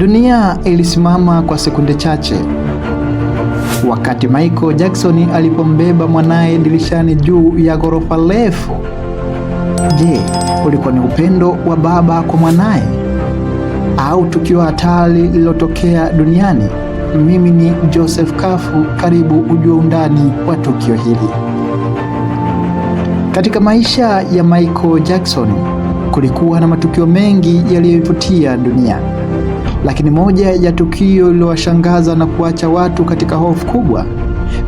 Dunia ilisimama kwa sekunde chache wakati Michael Jackson alipombeba mwanaye dirishani juu ya ghorofa refu. Je, ulikuwa ni upendo wa baba kwa mwanaye au tukio hatari lililotokea duniani? Mimi ni Joseph Kafu, karibu ujue undani wa tukio hili. Katika maisha ya Michael Jackson kulikuwa na matukio mengi yaliyovutia dunia, lakini moja ya tukio lililowashangaza na kuacha watu katika hofu kubwa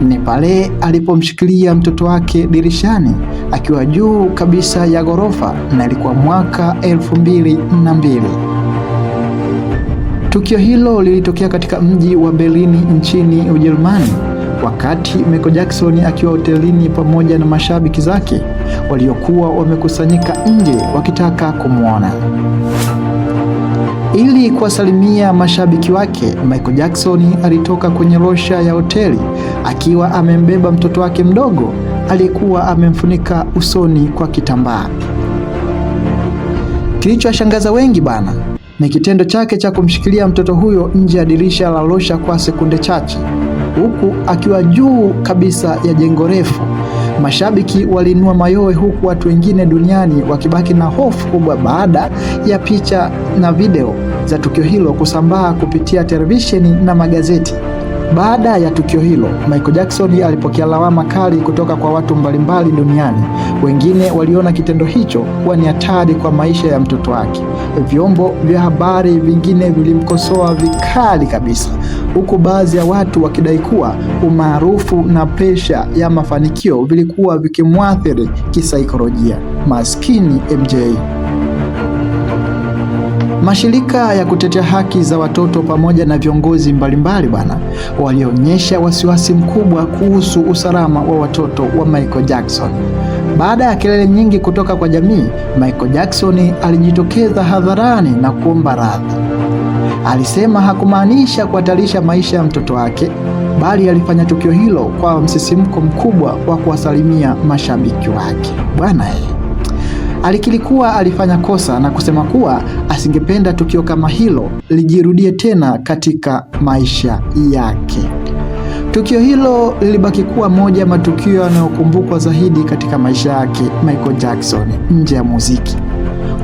ni pale alipomshikilia mtoto wake dirishani akiwa juu kabisa ya ghorofa, na ilikuwa mwaka 2002. Tukio hilo lilitokea katika mji wa Berlin nchini Ujerumani, wakati Michael Jackson akiwa hotelini pamoja na mashabiki zake waliokuwa wamekusanyika nje wakitaka kumwona. Ili kuwasalimia mashabiki wake, Michael Jackson alitoka kwenye losha ya hoteli akiwa amembeba mtoto wake mdogo aliyekuwa amemfunika usoni kwa kitambaa. Kilichowashangaza wengi bana ni kitendo chake cha kumshikilia mtoto huyo nje ya dirisha la losha kwa sekunde chache, huku akiwa juu kabisa ya jengo refu. Mashabiki waliinua mayowe, huku watu wengine duniani wakibaki na hofu kubwa baada ya picha na video za tukio hilo kusambaa kupitia televisheni na magazeti. Baada ya tukio hilo, Michael Jackson alipokea lawama kali kutoka kwa watu mbalimbali duniani. Wengine waliona kitendo hicho kuwa ni hatari kwa maisha ya mtoto wake. Vyombo vya habari vingine vilimkosoa vikali kabisa, huku baadhi ya watu wakidai kuwa umaarufu na presha ya mafanikio vilikuwa vikimwathiri kisaikolojia. Maskini MJ. Mashirika ya kutetea haki za watoto pamoja na viongozi mbalimbali bwana walionyesha wasiwasi mkubwa kuhusu usalama wa watoto wa Michael Jackson. Baada ya kelele nyingi kutoka kwa jamii, Michael Jackson alijitokeza hadharani na kuomba radhi. Alisema hakumaanisha kuhatarisha maisha ya mtoto wake, bali alifanya tukio hilo kwa msisimko mkubwa wa kuwasalimia mashabiki wake. Bwana alikiri kuwa alifanya kosa na kusema kuwa asingependa tukio kama hilo lijirudie tena katika maisha yake. Tukio hilo lilibaki kuwa moja ya matukio yanayokumbukwa zaidi katika maisha yake Michael Jackson nje ya muziki.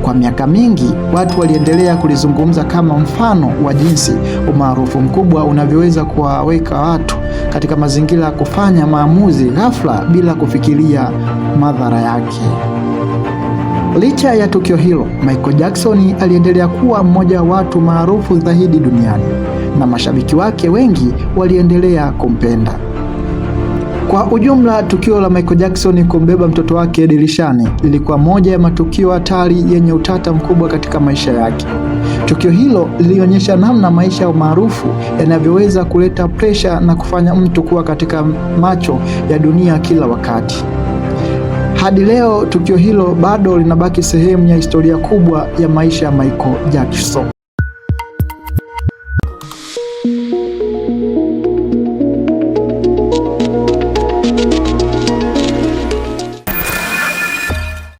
Kwa miaka mingi watu waliendelea kulizungumza kama mfano wa jinsi umaarufu mkubwa unavyoweza kuwaweka watu katika mazingira ya kufanya maamuzi ghafla bila kufikiria madhara yake. Licha ya tukio hilo, Michael Jackson aliendelea kuwa mmoja wa watu maarufu zaidi duniani na mashabiki wake wengi waliendelea kumpenda. Kwa ujumla, tukio la Michael Jackson kumbeba mtoto wake dirishani lilikuwa moja ya matukio hatari yenye utata mkubwa katika maisha yake. Tukio hilo lilionyesha namna maisha ya umaarufu yanavyoweza kuleta presha na kufanya mtu kuwa katika macho ya dunia kila wakati. Hadi leo tukio hilo bado linabaki sehemu ya historia kubwa ya maisha ya Michael Jackson.